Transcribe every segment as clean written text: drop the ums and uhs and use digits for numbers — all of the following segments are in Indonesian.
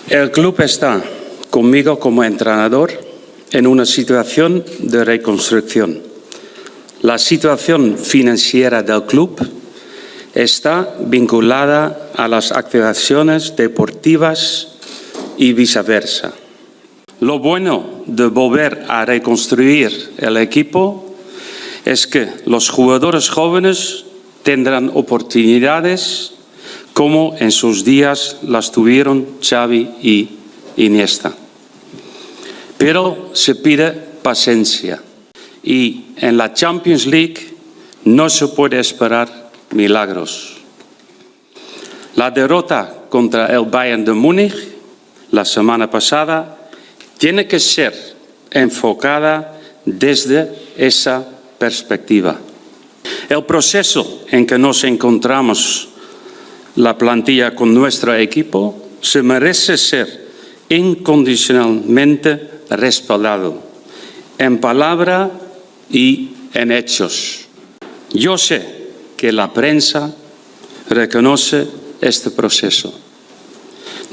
El club está conmigo como entrenador en una situación de reconstrucción. La situación financiera del club está vinculada a las activaciones deportivas y viceversa. Lo bueno de volver a reconstruir el equipo es que los jugadores jóvenes tendrán oportunidades como en sus días las tuvieron Xavi y Iniesta. Pero se pide paciencia y en la Champions League no se puede esperar milagros. La derrota contra el Bayern de Múnich la semana pasada tiene que ser enfocada desde esa perspectiva. El proceso en que nos encontramos la plantilla con nuestro equipo se merece ser incondicionalmente respaldado en palabra y en hechos. Yo sé que la prensa reconoce este proceso.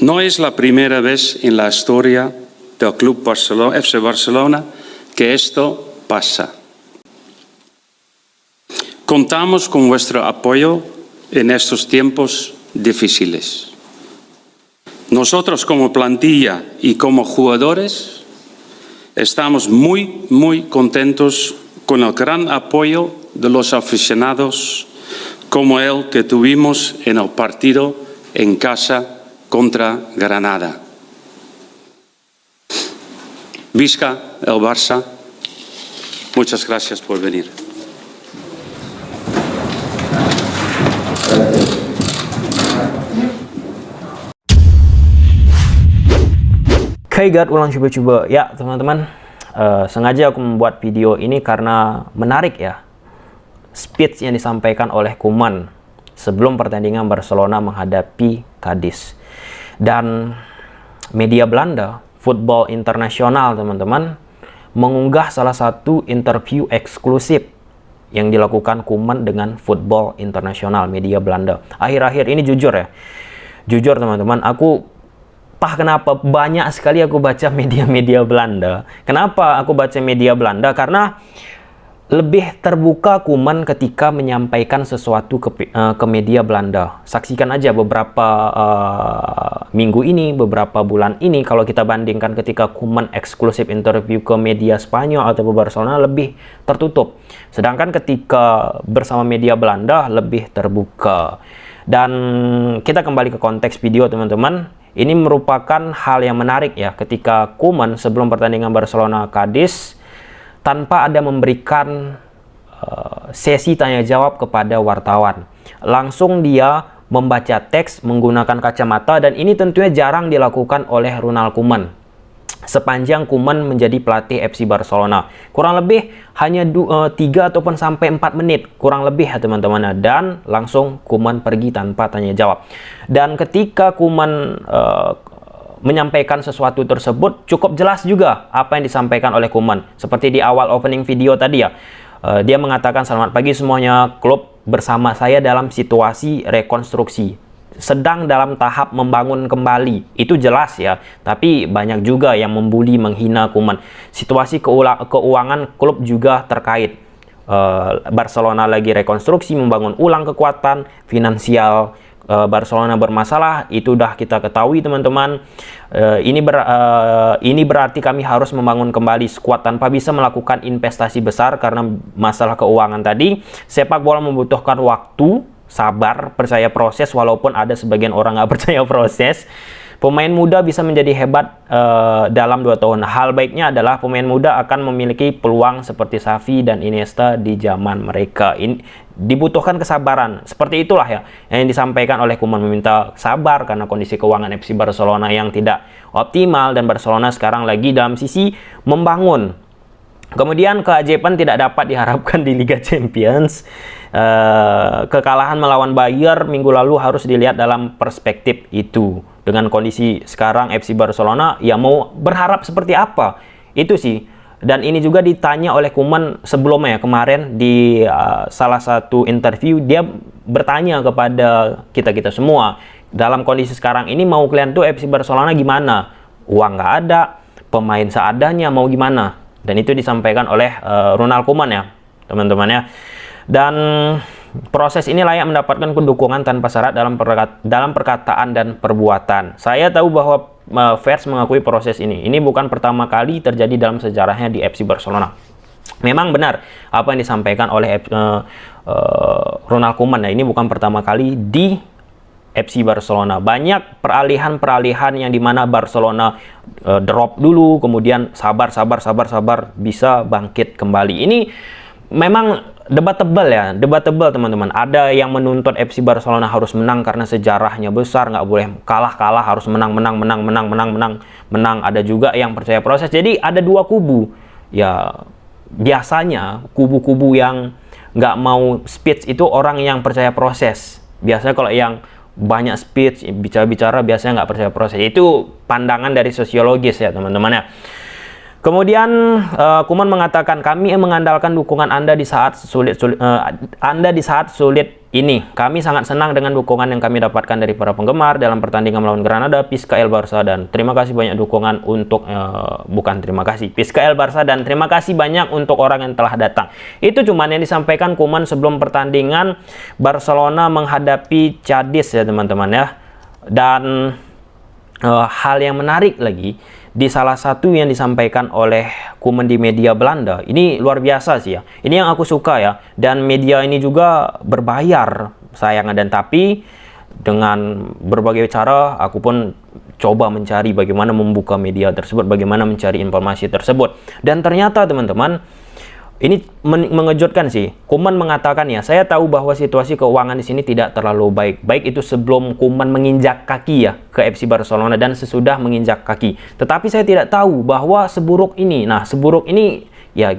No es la primera vez en la historia del Club Barcelona, FC Barcelona que esto pasa. Contamos con vuestro apoyo en estos tiempos difíciles. Nosotros como plantilla y como jugadores estamos muy contentos con el gran apoyo de los aficionados como el que tuvimos en el partido en casa contra Granada. Visca el Barça. Muchas gracias por venir. Oke guys, ulang coba-coba ya teman-teman. Sengaja aku membuat video ini karena menarik ya speech yang disampaikan oleh Koeman sebelum pertandingan Barcelona menghadapi Cadiz. Dan media Belanda, Football International teman-teman, mengunggah salah satu interview eksklusif yang dilakukan Koeman dengan Football International, media Belanda. Akhir-akhir ini jujur teman-teman, aku kenapa banyak sekali aku baca media-media Belanda. Kenapa aku baca media Belanda? Karena lebih terbuka Koeman ketika menyampaikan sesuatu ke media Belanda. Saksikan aja beberapa minggu ini, beberapa bulan ini, kalau kita bandingkan ketika Koeman eksklusif interview ke media Spanyol atau Barcelona lebih tertutup. Sedangkan ketika bersama media Belanda lebih terbuka. Dan kita kembali ke konteks video teman-teman. Ini merupakan hal yang menarik ya ketika Koeman sebelum pertandingan Barcelona Cadiz tanpa ada memberikan sesi tanya jawab kepada wartawan. Langsung dia membaca teks menggunakan kacamata, dan ini tentunya jarang dilakukan oleh Ronald Koeman sepanjang Koeman menjadi pelatih FC Barcelona. Kurang lebih hanya 3 ataupun sampai 4 menit kurang lebih ya teman-teman, dan langsung Koeman pergi tanpa tanya jawab. Dan ketika Koeman menyampaikan sesuatu tersebut, cukup jelas juga apa yang disampaikan oleh Koeman. Seperti di awal opening video tadi ya, dia mengatakan selamat pagi semuanya, klub bersama saya dalam situasi rekonstruksi, sedang dalam tahap membangun kembali. Itu jelas ya, tapi banyak juga yang membuli, menghina Koeman. Situasi keuangan klub juga terkait. Barcelona lagi rekonstruksi, membangun ulang kekuatan finansial. Barcelona bermasalah, itu udah kita ketahui teman-teman. Ini berarti kami harus membangun kembali skuad tanpa bisa melakukan investasi besar karena masalah keuangan tadi. Sepak bola membutuhkan waktu, sabar, percaya proses, walaupun ada sebagian orang nggak percaya proses. Pemain muda bisa menjadi hebat dalam 2 tahun. Hal baiknya adalah pemain muda akan memiliki peluang seperti Xavi dan Iniesta di zaman mereka. Dibutuhkan kesabaran. Seperti itulah ya yang disampaikan oleh Koeman, meminta sabar karena kondisi keuangan FC Barcelona yang tidak optimal dan Barcelona sekarang lagi dalam sisi membangun. Kemudian keajaiban tidak dapat diharapkan di Liga Champions. Kekalahan melawan Bayern minggu lalu harus dilihat dalam perspektif itu. Dengan kondisi sekarang FC Barcelona, ya mau berharap seperti apa? Itu sih. Dan ini juga ditanya oleh Koeman sebelumnya kemarin di salah satu interview, dia bertanya kepada kita semua, dalam kondisi sekarang ini mau kalian tuh FC Barcelona gimana? Uang nggak ada, pemain seadanya, mau gimana? Dan itu disampaikan oleh Ronald Koeman ya, teman-teman ya. Dan proses ini layak mendapatkan dukungan tanpa syarat dalam perkataan dan perbuatan. Saya tahu bahwa fans mengakui proses ini. Ini bukan pertama kali terjadi dalam sejarahnya di FC Barcelona. Memang benar apa yang disampaikan oleh Ronald Koeman ya. Ini bukan pertama kali di FC Barcelona. Banyak peralihan-peralihan yang dimana Barcelona drop dulu, kemudian sabar bisa bangkit kembali. Ini memang debatable ya, debatable teman-teman. Ada yang menuntut FC Barcelona harus menang karena sejarahnya besar, nggak boleh kalah, harus menang. Ada juga yang percaya proses. Jadi ada dua kubu. Ya biasanya kubu-kubu yang nggak mau speech itu orang yang percaya proses. Biasanya kalau yang banyak speech, bicara-bicara biasanya nggak percaya proses. Itu pandangan dari sosiologis ya teman-teman ya. Kemudian Koeman mengatakan, kami mengandalkan dukungan Anda di saat sulit ini. Kami sangat senang dengan dukungan yang kami dapatkan dari para penggemar dalam pertandingan melawan Granada, Pisca El Barça, dan terima kasih banyak dukungan untuk Pisca El Barça, dan terima kasih banyak untuk orang yang telah datang. Itu cuman yang disampaikan Koeman sebelum pertandingan Barcelona menghadapi Cadiz ya teman-teman ya. Dan hal yang menarik lagi, di salah satu yang disampaikan oleh Koeman di media Belanda, ini luar biasa sih ya. Ini yang aku suka ya. Dan media ini juga berbayar sayangnya, dan tapi dengan berbagai cara aku pun coba mencari bagaimana membuka media tersebut, bagaimana mencari informasi tersebut. Dan ternyata teman-teman, ini mengejutkan sih. Koeman mengatakan ya, saya tahu bahwa situasi keuangan di sini tidak terlalu baik. Baik itu sebelum Koeman menginjak kaki ya ke FC Barcelona dan sesudah menginjak kaki. Tetapi saya tidak tahu bahwa seburuk ini. Nah, seburuk ini ya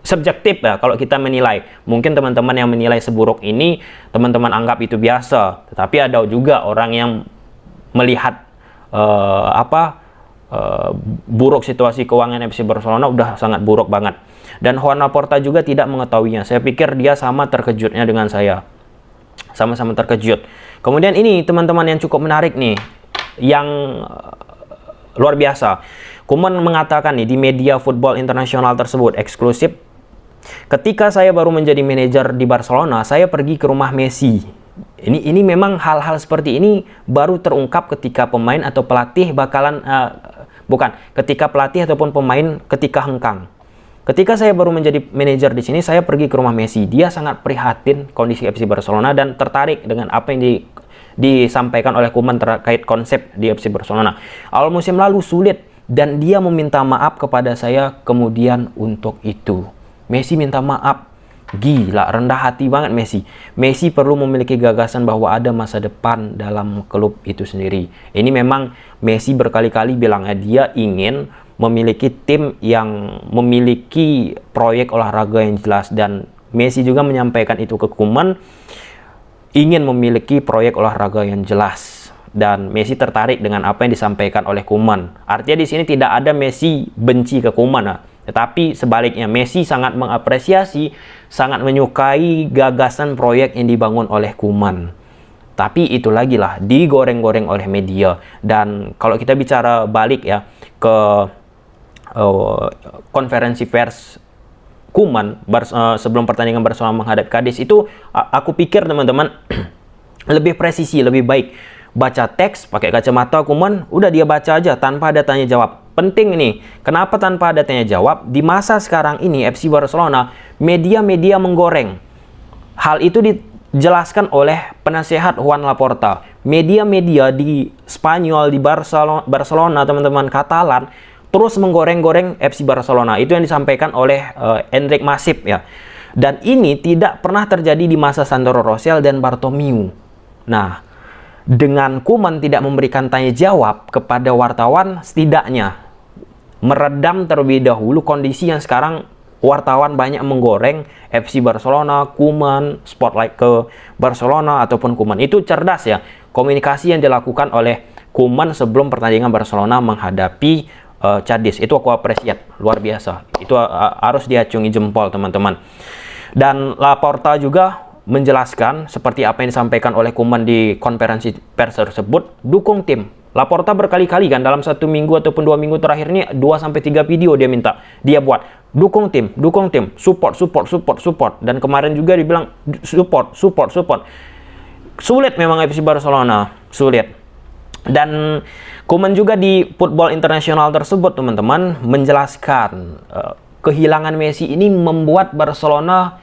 subjektif ya kalau kita menilai. Mungkin teman-teman yang menilai seburuk ini, teman-teman anggap itu biasa. Tetapi ada juga orang yang melihat buruk situasi keuangan FC Barcelona udah sangat buruk banget. Dan Juan Laporta juga tidak mengetahuinya. Saya pikir dia sama terkejutnya dengan saya. Sama-sama terkejut. Kemudian ini teman-teman yang cukup menarik nih, yang luar biasa. Koeman mengatakan nih di media football internasional tersebut, eksklusif, ketika saya baru menjadi manajer di Barcelona, saya pergi ke rumah Messi. Ini memang hal-hal seperti ini baru terungkap ketika pemain atau pelatih ketika pelatih ataupun pemain ketika hengkang. Ketika saya baru menjadi manajer di sini, saya pergi ke rumah Messi. Dia sangat prihatin kondisi FC Barcelona dan tertarik dengan apa yang disampaikan oleh Koeman terkait konsep di FC Barcelona. Awal musim lalu sulit dan dia meminta maaf kepada saya kemudian untuk itu. Messi minta maaf. Gila, rendah hati banget Messi. Messi perlu memiliki gagasan bahwa ada masa depan dalam klub itu sendiri. Ini memang Messi berkali-kali bilangnya dia ingin memiliki tim yang memiliki proyek olahraga yang jelas. Dan Messi juga menyampaikan itu ke Koeman, ingin memiliki proyek olahraga yang jelas. Dan Messi tertarik dengan apa yang disampaikan oleh Koeman. Artinya di sini tidak ada Messi benci ke Koeman. Tetapi sebaliknya, Messi sangat mengapresiasi, sangat menyukai gagasan proyek yang dibangun oleh Koeman. Tapi itu lagi lah, digoreng-goreng oleh media. Dan kalau kita bicara balik ya ke konferensi pers Koeman sebelum pertandingan Barcelona menghadapi Cadiz, itu aku pikir teman-teman lebih presisi, lebih baik. Baca teks pakai kacamata Koeman, udah dia baca aja tanpa ada tanya jawab. Penting ini, kenapa tanpa ada tanya jawab? Di masa sekarang ini FC Barcelona, media-media menggoreng. Hal itu dijelaskan oleh penasehat Juan Laporta. Media-media di Spanyol, di Barcelona, teman-teman Katalan, terus menggoreng-goreng FC Barcelona. Itu yang disampaikan oleh Enric Masip ya. Dan ini tidak pernah terjadi di masa Sandro Rosell dan Bartomeu. Nah, dengan Koeman tidak memberikan tanya jawab kepada wartawan, setidaknya meredam terlebih dahulu kondisi yang sekarang wartawan banyak menggoreng FC Barcelona, Koeman, spotlight ke Barcelona ataupun Koeman. Itu cerdas ya, komunikasi yang dilakukan oleh Koeman sebelum pertandingan Barcelona menghadapi Cadiz. Itu aku apresiat, luar biasa. Itu harus diacungi jempol teman-teman. Dan Laporta juga menjelaskan seperti apa yang disampaikan oleh Koeman di konferensi pers tersebut, dukung tim. Laporta berkali-kali kan dalam 1 minggu ataupun 2 minggu terakhir ini 2-3 video dia minta dia buat dukung tim, support. Dan kemarin juga dibilang support. Sulit memang FC Barcelona, sulit. Dan Koeman juga di Football International tersebut teman-teman menjelaskan kehilangan Messi ini membuat Barcelona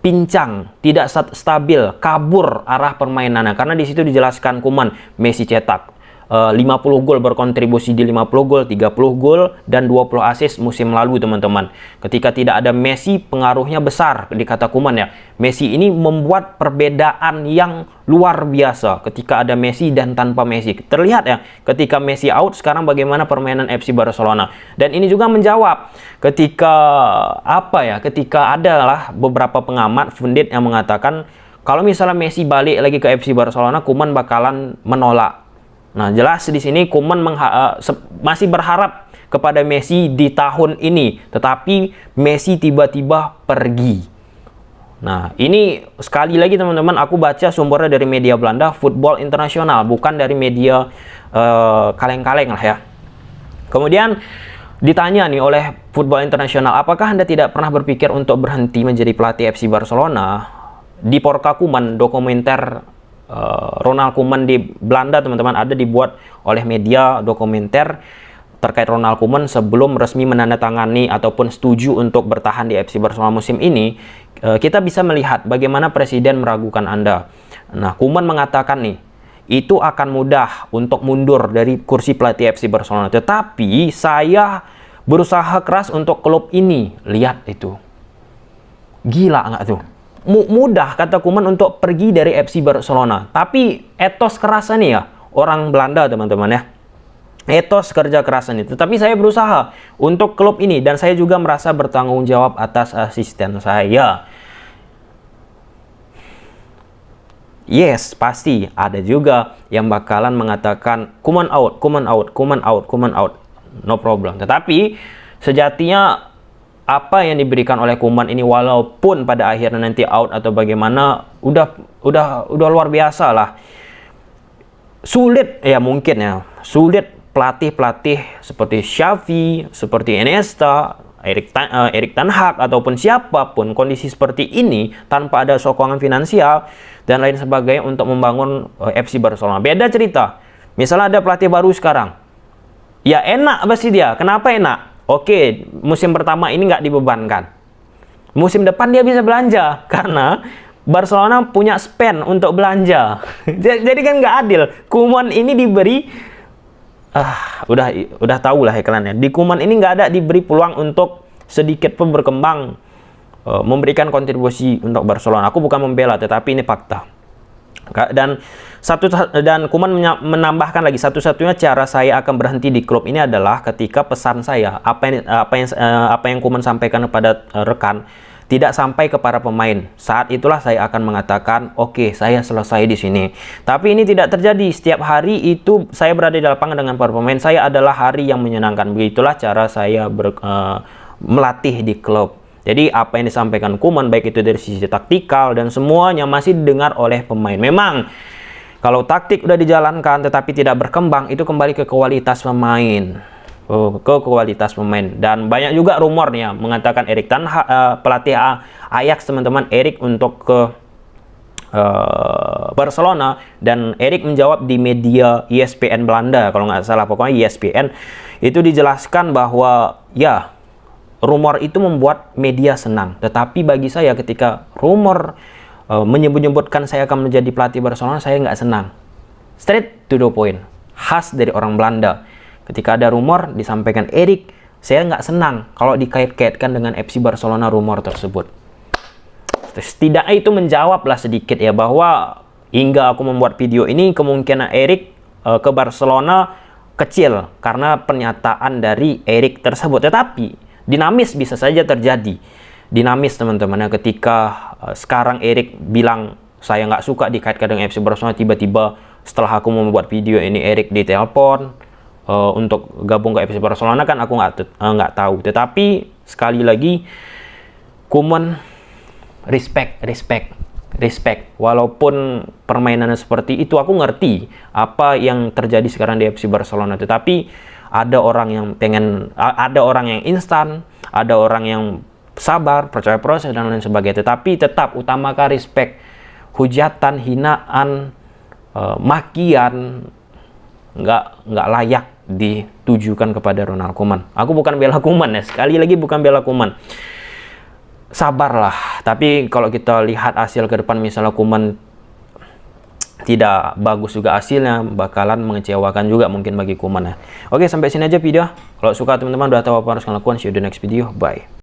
pincang, tidak stabil, kabur arah permainannya. Karena di situ dijelaskan Koeman, Messi cetak 50 gol, berkontribusi di 50 gol, 30 gol, dan 20 assist musim lalu teman-teman. Ketika tidak ada Messi, pengaruhnya besar, dikata Koeman ya. Messi ini membuat perbedaan yang luar biasa ketika ada Messi dan tanpa Messi. Terlihat ya, ketika Messi out, sekarang bagaimana permainan FC Barcelona. Dan ini juga menjawab ketika ketika adalah beberapa pengamat pundit yang mengatakan kalau misalnya Messi balik lagi ke FC Barcelona, Koeman bakalan menolak. Nah, jelas di sini Koeman masih berharap kepada Messi di tahun ini, tetapi Messi tiba-tiba pergi. Nah, ini sekali lagi teman-teman, aku baca sumbernya dari media Belanda, Football International, bukan dari media kaleng-kaleng lah ya. Kemudian ditanya nih oleh Football International, apakah Anda tidak pernah berpikir untuk berhenti menjadi pelatih FC Barcelona? Di Porka Koeman, dokumenter Ronald Koeman di Belanda teman-teman, ada dibuat oleh media dokumenter terkait Ronald Koeman sebelum resmi menandatangani ataupun setuju untuk bertahan di FC Barcelona musim ini. Kita bisa melihat bagaimana presiden meragukan Anda. Nah, Koeman mengatakan nih, itu akan mudah untuk mundur dari kursi pelatih FC Barcelona, tetapi saya berusaha keras untuk klub ini. Lihat itu, gila nggak tuh? Mudah, kata Koeman, untuk pergi dari FC Barcelona. Tapi etos kerasan ya orang Belanda teman-teman ya. Etos kerja kerasan itu. Tapi saya berusaha untuk klub ini dan saya juga merasa bertanggung jawab atas asisten saya. Yes, pasti ada juga yang bakalan mengatakan Koeman out. No problem. Tetapi sejatinya apa yang diberikan oleh Koeman ini, walaupun pada akhirnya nanti out atau bagaimana, udah luar biasa lah. Sulit ya, mungkin ya, sulit pelatih seperti Xavi, seperti Iniesta, Erik ten Hag ataupun siapapun kondisi seperti ini tanpa ada sokongan finansial dan lain sebagainya untuk membangun FC Barcelona. Beda cerita, misalnya ada pelatih baru sekarang, ya enak pasti dia. Kenapa enak? Oke, musim pertama ini nggak dibebankan. Musim depan dia bisa belanja karena Barcelona punya spend untuk belanja. Jadi kan nggak adil. Koeman ini diberi udah tahu lah iklannya. Di Koeman ini nggak ada diberi peluang untuk sedikit pun berkembang, memberikan kontribusi untuk Barcelona. Aku bukan membela, tetapi ini fakta. Dan Koeman menambahkan lagi, satu-satunya cara saya akan berhenti di klub ini adalah ketika pesan saya, apa yang Koeman sampaikan kepada rekan tidak sampai ke para pemain. Saat itulah saya akan mengatakan, oke, saya selesai di sini. Tapi ini tidak terjadi. Setiap hari itu saya berada di lapangan dengan para pemain. Saya adalah hari yang menyenangkan. Begitulah cara saya melatih di klub. Jadi apa yang disampaikan Koeman, baik itu dari sisi taktikal dan semuanya masih didengar oleh pemain. Memang kalau taktik udah dijalankan tetapi tidak berkembang, itu kembali ke kualitas pemain. Dan banyak juga rumornya mengatakan Erik ten Hag, pelatih Ajax teman-teman, Erik untuk ke Barcelona, dan Erik menjawab di media ESPN Belanda kalau nggak salah, pokoknya ESPN itu dijelaskan bahwa ya, rumor itu membuat media senang, tetapi bagi saya ketika rumor menyebut-nyebutkan saya akan menjadi pelatih Barcelona, saya nggak senang. Straight to the point, khas dari orang Belanda. Ketika ada rumor disampaikan Erik, saya nggak senang kalau dikait-kaitkan dengan FC Barcelona rumor tersebut. Setidaknya itu menjawablah sedikit ya, bahwa hingga aku membuat video ini kemungkinan Erik ke Barcelona kecil karena pernyataan dari Erik tersebut. Tetapi dinamis bisa saja terjadi. Dinamis teman-teman ya, ketika sekarang Erik bilang saya nggak suka dikaitkan dengan FC Barcelona, tiba-tiba setelah aku membuat video ini Erik ditelepon untuk gabung ke FC Barcelona, kan aku nggak tahu. Tetapi sekali lagi Koeman respect. respect. Walaupun permainannya seperti itu, aku ngerti apa yang terjadi sekarang di FC Barcelona. Tetapi ada orang yang ada orang yang instan, ada orang yang sabar, percaya proses dan lain sebagainya. Tetapi tetap utamakan respect. Hujatan, hinaan, makian nggak layak ditujukan kepada Ronald Koeman. Aku bukan bela Koeman ya, sekali lagi bukan bela Koeman. Sabarlah, tapi kalau kita lihat hasil ke depan, misalnya Koeman tidak bagus juga hasilnya, bakalan mengecewakan juga mungkin bagi Koeman ya. Oke, sampai sini aja video. Kalau suka teman-teman udah tahu apa harus lakukan. See you di next video, bye.